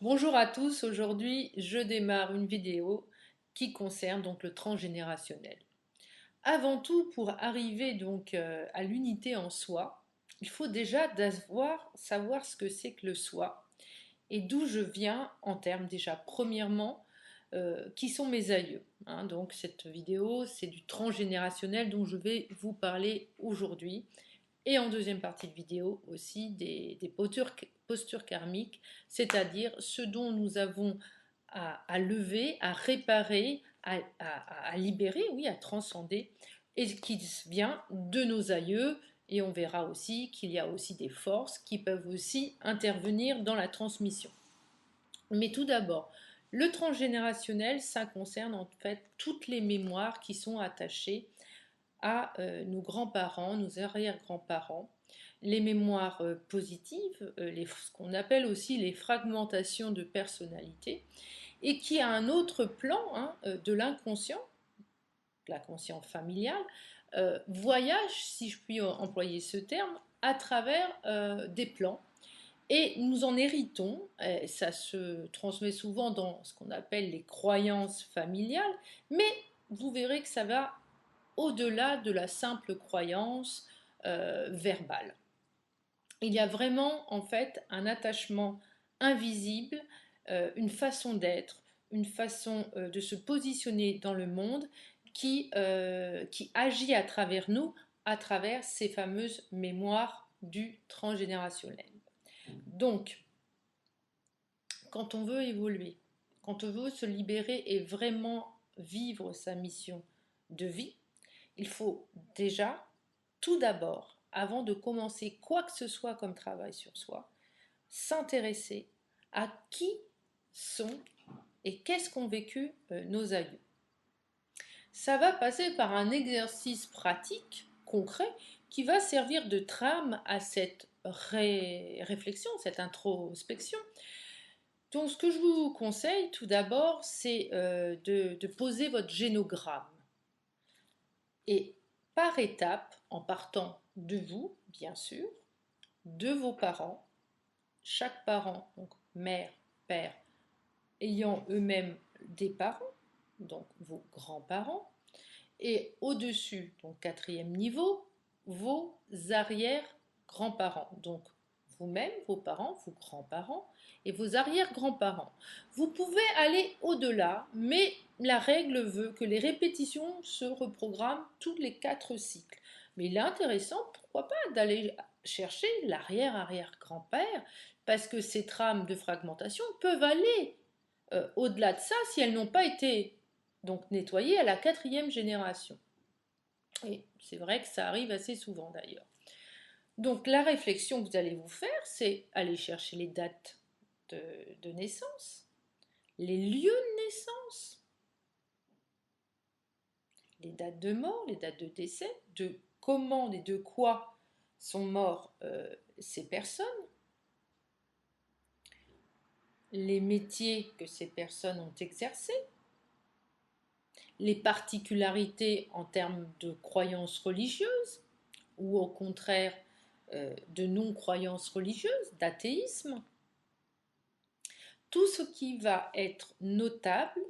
Bonjour à tous, aujourd'hui je démarre une vidéo qui concerne donc le transgénérationnel. Avant tout, pour arriver à l'unité en soi, il faut déjà savoir ce que c'est que le soi et d'où je viens en termes déjà premièrement qui sont mes aïeux. Donc cette vidéo c'est du transgénérationnel dont je vais vous parler aujourd'hui et en deuxième partie de vidéo aussi des postures karmiques, c'est-à-dire ce dont nous avons à lever, à réparer, à libérer, oui, à transcender, et qui vient de nos aïeux. Et on verra aussi qu'il y a aussi des forces qui peuvent aussi intervenir dans la transmission. Mais tout d'abord, le transgénérationnel, ça concerne en fait toutes les mémoires qui sont attachées à nos grands-parents, nos arrière-grands-parents, les mémoires positives, ce qu'on appelle aussi les fragmentations de personnalité, et qui a un autre plan de l'inconscient, l'inconscient familial, voyage, si je puis employer ce terme, à travers des plans. Et nous en héritons, et ça se transmet souvent dans ce qu'on appelle les croyances familiales, mais vous verrez que ça va au-delà de la simple croyance verbale. Il y a vraiment en fait un attachement invisible, une façon d'être, une façon de se positionner dans le monde qui agit à travers nous, à travers ces fameuses mémoires du transgénérationnel. Donc, quand on veut évoluer, quand on veut se libérer et vraiment vivre sa mission de vie, il faut déjà, tout d'abord, avant de commencer quoi que ce soit comme travail sur soi, s'intéresser à qui sont et qu'est-ce qu'ont vécu nos aïeux. Ça va passer par un exercice pratique, concret, qui va servir de trame à cette réflexion, cette introspection. Donc ce que je vous conseille tout d'abord, c'est de poser votre génogramme. Et par étapes, en partant de vous, bien sûr, de vos parents, chaque parent, donc mère, père, ayant eux-mêmes des parents, donc vos grands-parents, et au-dessus, donc quatrième niveau, vos arrière-grands-parents, donc vous-même, vos parents, vos grands-parents et vos arrière-grands-parents. Vous pouvez aller au-delà, mais la règle veut que les répétitions se reprogramment tous les 4 cycles. Mais il est intéressant, pourquoi pas, d'aller chercher l'arrière-arrière-grand-père, parce que ces trames de fragmentation peuvent aller au-delà de ça si elles n'ont pas été donc nettoyées à la 4e génération. Et c'est vrai que ça arrive assez souvent d'ailleurs. Donc la réflexion que vous allez vous faire, c'est aller chercher les dates de naissance, les lieux de naissance, les dates de mort, les dates de décès, de comment et de quoi sont morts ces personnes, les métiers que ces personnes ont exercés, les particularités en termes de croyances religieuses ou au contraire de non-croyances religieuses, d'athéisme. Tout ce qui va être notable,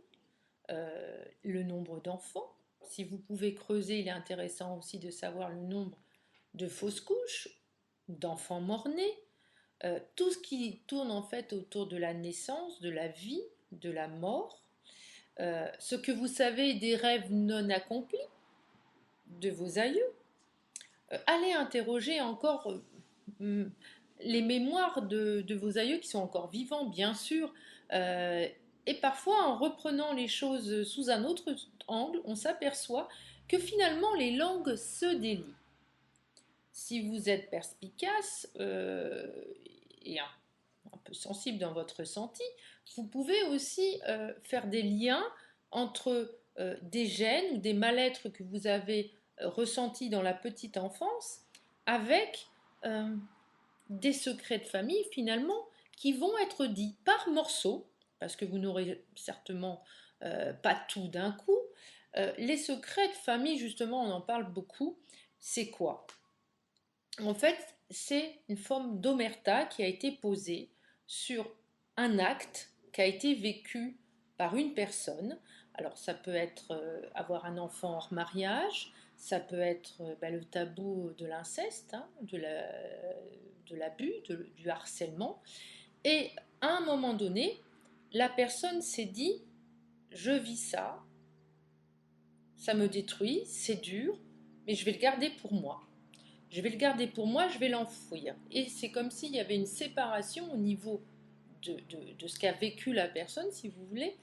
le nombre d'enfants. Si vous pouvez creuser, il est intéressant aussi de savoir le nombre de fausses couches, d'enfants morts-nés, tout ce qui tourne en fait autour de la naissance, de la vie, de la mort, ce que vous savez des rêves non accomplis de vos aïeux. Allez interroger encore les mémoires de vos aïeux qui sont encore vivants, bien sûr. Et parfois, en reprenant les choses sous un autre angle, on s'aperçoit que finalement les langues se délient. Si vous êtes perspicace et un peu sensible dans votre ressenti, vous pouvez aussi faire des liens entre des gènes ou des mal-être que vous avez ressentis dans la petite enfance avec euh, des secrets de famille finalement qui vont être dits par morceaux, parce que vous n'aurez certainement pas tout d'un coup. Les secrets de famille, justement, on en parle beaucoup. C'est quoi? En fait, c'est une forme d'omerta qui a été posée sur un acte qui a été vécu par une personne. Alors ça peut être avoir un enfant hors mariage, ça peut être le tabou de l'inceste, hein, de l'abus, du harcèlement. Et à un moment donné, la personne s'est dit, je vis ça, ça me détruit, c'est dur, mais je vais le garder pour moi. Je vais le garder pour moi, je vais l'enfouir. Et c'est comme s'il y avait une séparation au niveau de ce qu'a vécu la personne, si vous voulez.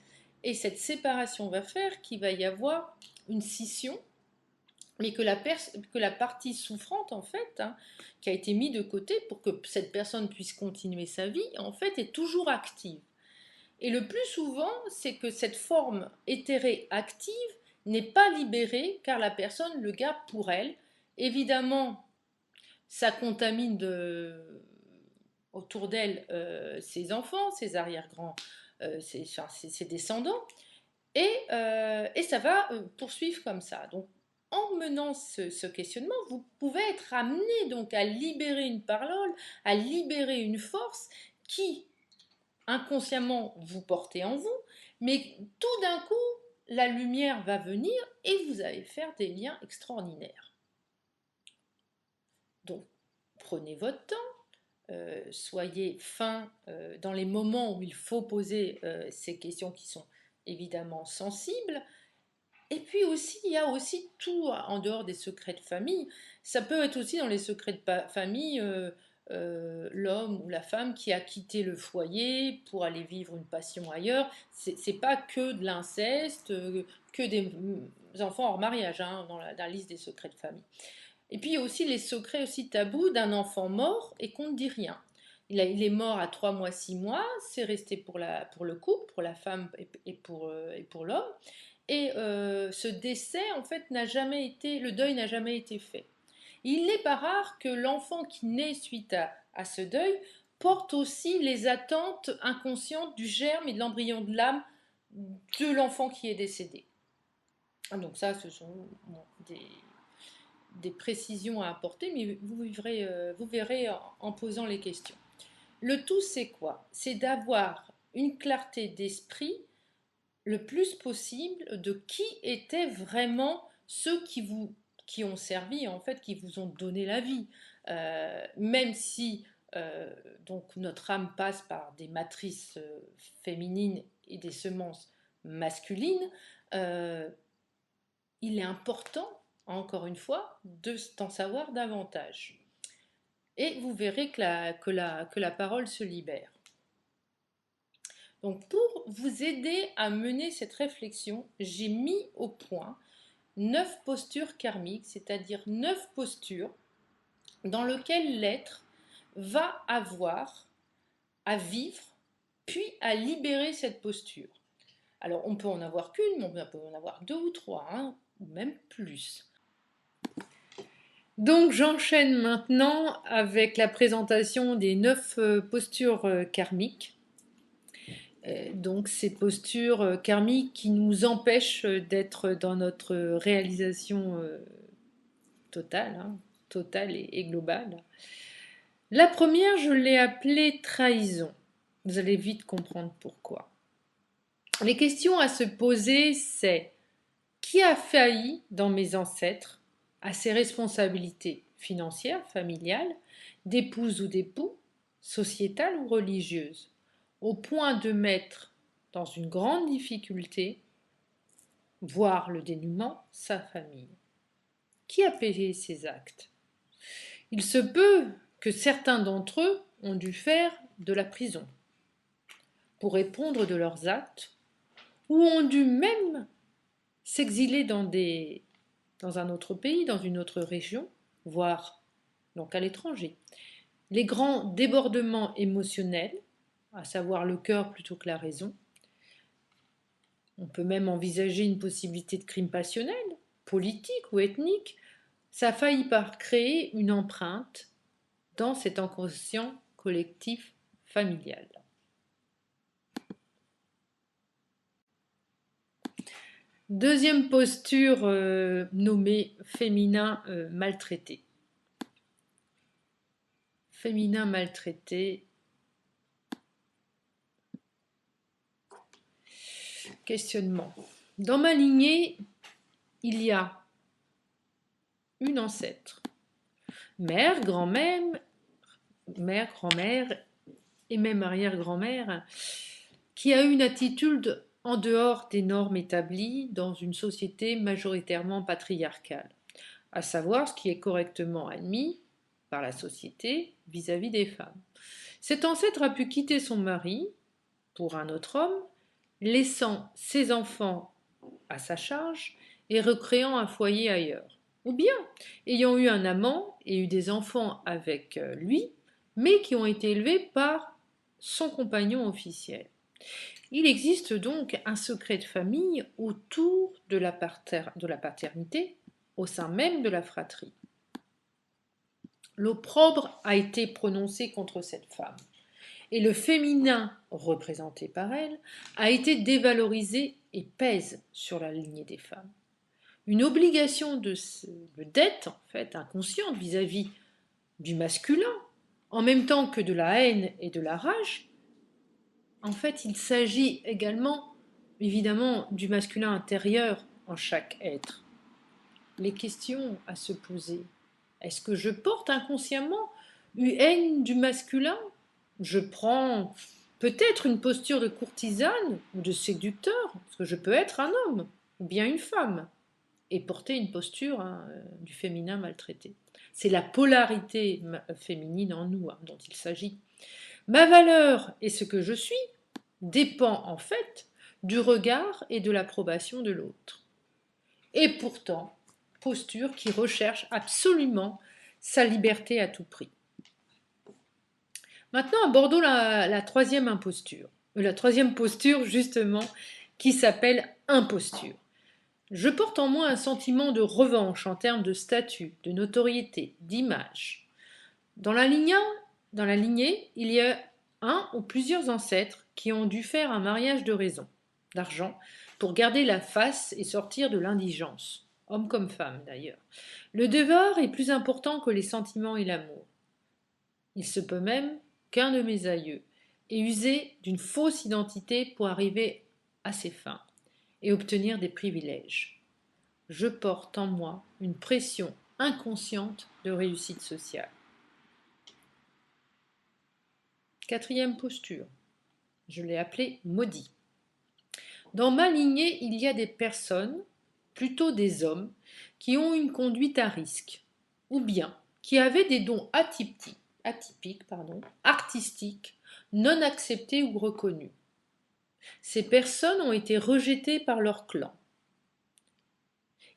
Et cette séparation va faire qu'il va y avoir une scission, mais que la partie souffrante, en fait, hein, qui a été mise de côté pour que cette personne puisse continuer sa vie, en fait, est toujours active. Et le plus souvent, c'est que cette forme éthérée active n'est pas libérée car la personne le garde pour elle. Évidemment, ça contamine autour d'elle ses enfants, ses arrière-grands, ses descendants, et ça va poursuivre comme ça. Donc, en menant ce questionnement, vous pouvez être amené donc à libérer une parole, à libérer une force qui, inconsciemment, vous portez en vous, mais tout d'un coup, la lumière va venir et vous allez faire des liens extraordinaires. Donc, prenez votre temps. Soyez fin dans les moments où il faut poser ces questions qui sont évidemment sensibles. Et puis aussi, il y a aussi tout en dehors des secrets de famille. Ça peut être aussi dans les secrets de famille, l'homme ou la femme qui a quitté le foyer pour aller vivre une passion ailleurs. C'est pas que de l'inceste, que des enfants hors mariage, hein, dans la liste des secrets de famille. Et puis aussi les secrets aussi tabous d'un enfant mort et qu'on ne dit rien. Il est mort à 3 mois, 6 mois, c'est resté pour le couple, pour la femme et pour l'homme. Et ce décès, en fait, le deuil n'a jamais été fait. Il n'est pas rare que l'enfant qui naît suite à ce deuil porte aussi les attentes inconscientes du germe et de l'embryon de l'âme de l'enfant qui est décédé. Donc ça, ce sont des précisions à apporter, mais vous verrez en posant les questions. Le tout, c'est quoi? C'est d'avoir une clarté d'esprit le plus possible de qui étaient vraiment ceux qui ont servi, en fait, qui vous ont donné la vie. Même si donc notre âme passe par des matrices féminines et des semences masculines, il est important, encore une fois, d'en savoir davantage. Et vous verrez que la parole se libère. Donc pour vous aider à mener cette réflexion, j'ai mis au point 9 postures karmiques, c'est-à-dire 9 postures dans lesquelles l'être va avoir à vivre, puis à libérer cette posture. Alors on peut en avoir qu'une, mais on peut en avoir 2 ou 3, hein, ou même plus. Donc j'enchaîne maintenant avec la présentation des 9 postures karmiques. Donc ces postures karmiques qui nous empêchent d'être dans notre réalisation totale, hein, totale et globale. La première, je l'ai appelée trahison. Vous allez vite comprendre pourquoi. Les questions à se poser, c'est qui a failli dans mes ancêtres à ses responsabilités financières, familiales, d'épouse ou d'époux, sociétales ou religieuses, au point de mettre dans une grande difficulté, voire le dénuement, sa famille. Qui a payé ces actes? Il se peut que certains d'entre eux ont dû faire de la prison pour répondre de leurs actes, ou ont dû même s'exiler dans un autre pays, dans une autre région, voire donc à l'étranger. Les grands débordements émotionnels, à savoir le cœur plutôt que la raison. On peut même envisager une possibilité de crime passionnel, politique ou ethnique. Ça a failli par créer une empreinte dans cet inconscient collectif familial. Deuxième posture nommée féminin maltraité. Féminin maltraité, Questionnement. Dans ma lignée, il y a une ancêtre, mère, grand-mère et même arrière-grand-mère, qui a une attitude en dehors des normes établies dans une société majoritairement patriarcale, à savoir ce qui est correctement admis par la société vis-à-vis des femmes. Cet ancêtre a pu quitter son mari pour un autre homme, laissant ses enfants à sa charge et recréant un foyer ailleurs. Ou bien ayant eu un amant et eu des enfants avec lui, mais qui ont été élevés par son compagnon officiel. Il existe donc un secret de famille autour de la paternité au sein même de la fratrie. L'opprobre a été prononcé contre cette femme et le féminin représenté par elle a été dévalorisé et pèse sur la lignée des femmes. Une obligation de dette, en fait, inconsciente vis-à-vis du masculin, en même temps que de la haine et de la rage. En fait, il s'agit également, évidemment, du masculin intérieur en chaque être. Les questions à se poser. Est-ce que je porte inconsciemment une haine du masculin? Je prends peut-être une posture de courtisane ou de séducteur, parce que je peux être un homme ou bien une femme, et porter une posture du féminin maltraité. C'est la polarité féminine en nous dont il s'agit. Ma valeur et ce que je suis dépend en fait du regard et de l'approbation de l'autre. Et pourtant, posture qui recherche absolument sa liberté à tout prix. Maintenant, abordons la troisième imposture. La troisième posture, justement, qui s'appelle imposture. Je porte en moi un sentiment de revanche en termes de statut, de notoriété, d'image. Dans la lignée, il y a un ou plusieurs ancêtres qui ont dû faire un mariage de raison, d'argent, pour garder la face et sortir de l'indigence, homme comme femme d'ailleurs. Le devoir est plus important que les sentiments et l'amour. Il se peut même qu'un de mes aïeux ait usé d'une fausse identité pour arriver à ses fins et obtenir des privilèges. Je porte en moi une pression inconsciente de réussite sociale. Quatrième posture, je l'ai appelée maudit. Dans ma lignée, il y a des personnes, plutôt des hommes, qui ont une conduite à risque, ou bien qui avaient des dons atypiques, artistiques, non acceptés ou reconnus. Ces personnes ont été rejetées par leur clan.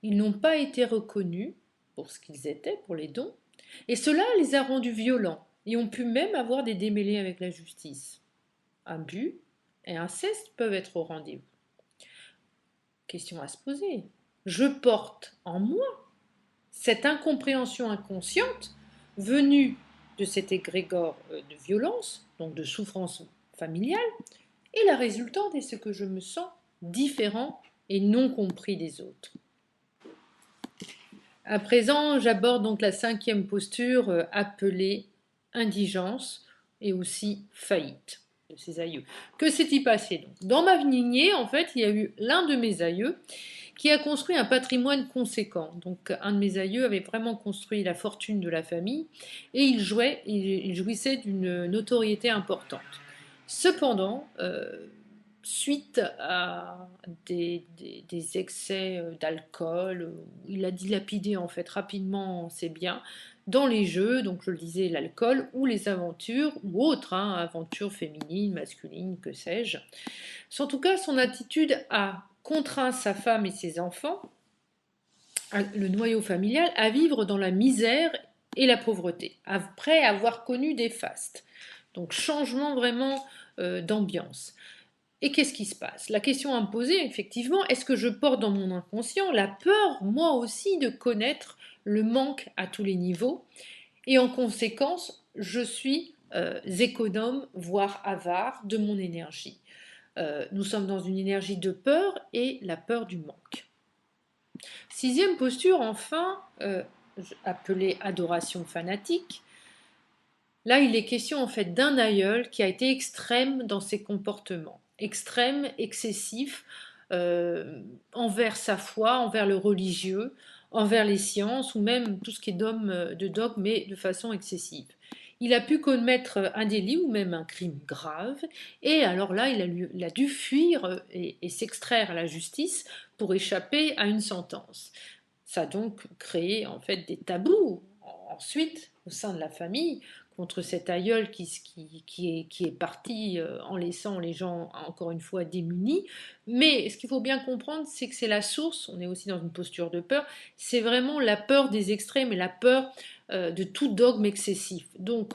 Ils n'ont pas été reconnus pour ce qu'ils étaient, pour les dons, et cela les a rendus violents et ont pu même avoir des démêlés avec la justice. Abus et inceste peuvent être au rendez-vous. Question à se poser. Je porte en moi cette incompréhension inconsciente venue de cet égrégore de violence, donc de souffrance familiale, et la résultante est ce que je me sens différent et non compris des autres. À présent, j'aborde donc la cinquième posture appelée indigence et aussi faillite de ses aïeux. Que s'est-il passé donc? Dans ma lignée, en fait, il y a eu l'un de mes aïeux qui a construit un patrimoine conséquent. Donc, un de mes aïeux avait vraiment construit la fortune de la famille et il jouissait d'une notoriété importante. Cependant, suite à des excès d'alcool, il a dilapidé en fait rapidement ses biens dans les jeux, donc je le disais, l'alcool ou les aventures ou autres, aventures féminines, masculines, que sais-je. En tout cas, son attitude a contraint sa femme et ses enfants, le noyau familial, à vivre dans la misère et la pauvreté, après avoir connu des fastes. Donc changement vraiment d'ambiance. Et qu'est-ce qui se passe? La question à me poser, effectivement, est-ce que je porte dans mon inconscient la peur, moi aussi, de connaître le manque à tous les niveaux? Et en conséquence, je suis économe, voire avare de mon énergie. Nous sommes dans une énergie de peur et la peur du manque. Sixième posture, enfin, appelée adoration fanatique. Là, il est question en fait d'un aïeul qui a été extrême dans ses comportements, extrême, excessif, envers sa foi, envers le religieux, envers les sciences ou même tout ce qui est de dogme, mais de façon excessive. Il a pu commettre un délit ou même un crime grave, et alors là, il a dû fuir et s'extraire à la justice pour échapper à une sentence. Ça a donc créé en fait des tabous ensuite au sein de la famille contre cet aïeul qui est parti en laissant les gens encore une fois démunis. Mais ce qu'il faut bien comprendre, c'est que c'est la source, on est aussi dans une posture de peur, c'est vraiment la peur des extrêmes et la peur de tout dogme excessif. Donc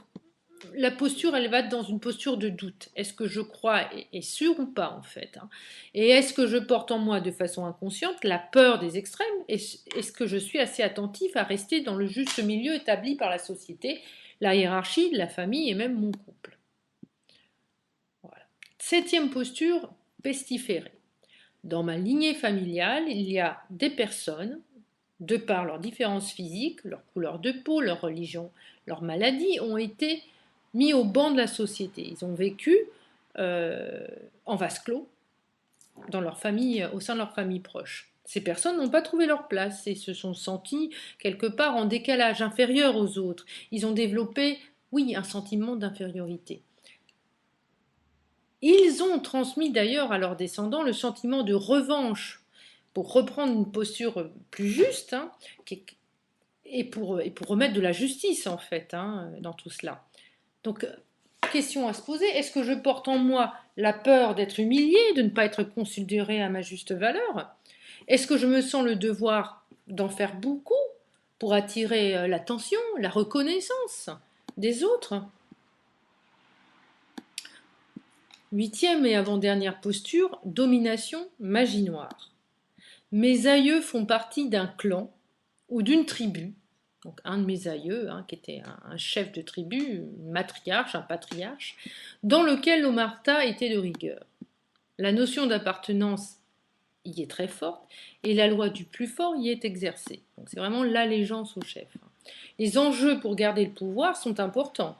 la posture, elle va être dans une posture de doute. Est-ce que je crois est sûr ou pas en fait, hein. Et est-ce que je porte en moi de façon inconsciente la peur des extrêmes? Est-ce que je suis assez attentif à rester dans le juste milieu établi par la société, la hiérarchie, la famille et même mon couple? Voilà. Septième posture, pestiférée. Dans ma lignée familiale, il y a des personnes, de par leurs différences physiques, leur couleur de peau, leur religion, leur maladie, ont été mis au banc de la société. Ils ont vécu euh, en vase clos dans leur famille, au sein de leur famille proche. Ces personnes n'ont pas trouvé leur place et se sont senties quelque part en décalage, inférieurs aux autres. Ils ont développé, oui, un sentiment d'infériorité. Ils ont transmis d'ailleurs à leurs descendants le sentiment de revanche pour reprendre une posture plus juste, hein, et pour remettre de la justice en fait, hein, dans tout cela. Donc, question à se poser, est-ce que je porte en moi la peur d'être humilié, de ne pas être considéré à ma juste valeur? Est-ce que je me sens le devoir d'en faire beaucoup pour attirer l'attention, la reconnaissance des autres? Huitième et avant-dernière posture, domination, magie noire. Mes aïeux font partie d'un clan ou d'une tribu. Donc un de mes aïeux, hein, qui était un chef de tribu, un matriarche, un patriarche, dans lequel l'omerta était de rigueur. La notion d'appartenance y est très forte et la loi du plus fort y est exercée. Donc c'est vraiment l'allégeance au chef. Les enjeux pour garder le pouvoir sont importants.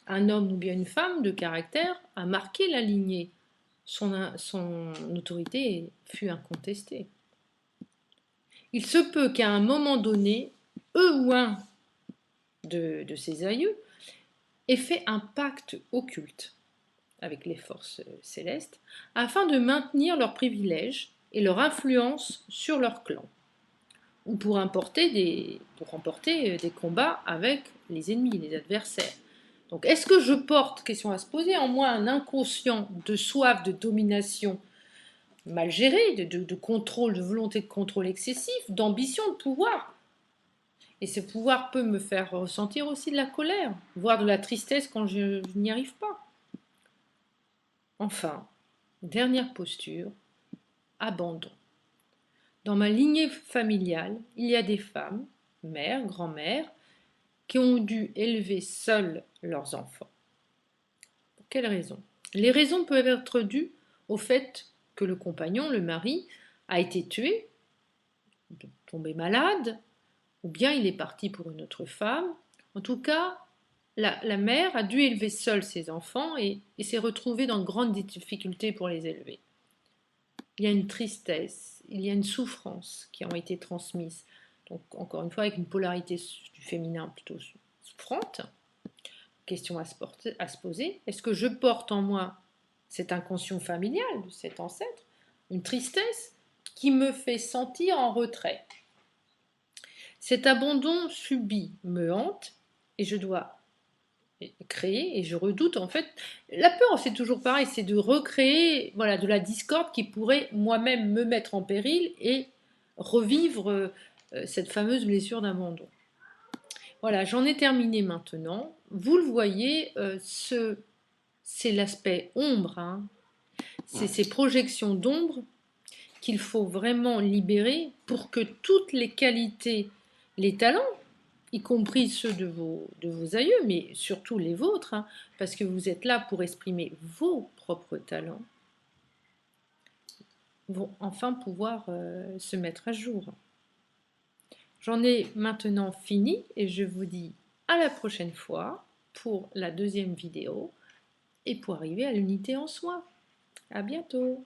Un homme ou bien une femme de caractère a marqué la lignée. Son autorité fut incontestée. Il se peut qu'à un moment donné, eux ou un de ses aïeux ait fait un pacte occulte avec les forces célestes afin de maintenir leurs privilèges et leur influence sur leur clan ou pour remporter des combats avec les ennemis, les adversaires. Donc est-ce que je porte, question à se poser, en moi un inconscient de soif de domination mal gérée, de contrôle, de volonté de contrôle excessif, d'ambition de pouvoir? Et ce pouvoir peut me faire ressentir aussi de la colère, voire de la tristesse quand je n'y arrive pas. Enfin, dernière posture, abandon. Dans ma lignée familiale, il y a des femmes, mères, grand-mères, qui ont dû élever seules leurs enfants. Pour quelles raisons? Les raisons peuvent être dues au fait que le compagnon, le mari, a été tué, tombé malade, ou bien il est parti pour une autre femme. En tout cas, la mère a dû élever seule ses enfants et s'est retrouvée dans de grandes difficultés pour les élever. Il y a une tristesse, il y a une souffrance qui ont été transmises. Donc, encore une fois, avec une polarité du féminin plutôt souffrante. Question à se poser, est-ce que je porte en moi cet inconscient familial de cet ancêtre, une tristesse qui me fait sentir en retrait? Cet abandon subi me hante et je dois créer et je redoute en fait. La peur, c'est toujours pareil, c'est de recréer voilà, de la discorde qui pourrait moi-même me mettre en péril et revivre cette fameuse blessure d'abandon. Voilà, j'en ai terminé maintenant. Vous le voyez, c'est l'aspect ombre, hein. C'est ces projections d'ombre qu'il faut vraiment libérer pour que toutes les qualités, les talents, y compris ceux de vos aïeux, mais surtout les vôtres, hein, parce que vous êtes là pour exprimer vos propres talents, vont enfin pouvoir se mettre à jour. J'en ai maintenant fini et je vous dis à la prochaine fois pour la deuxième vidéo et pour arriver à l'unité en soi. À bientôt!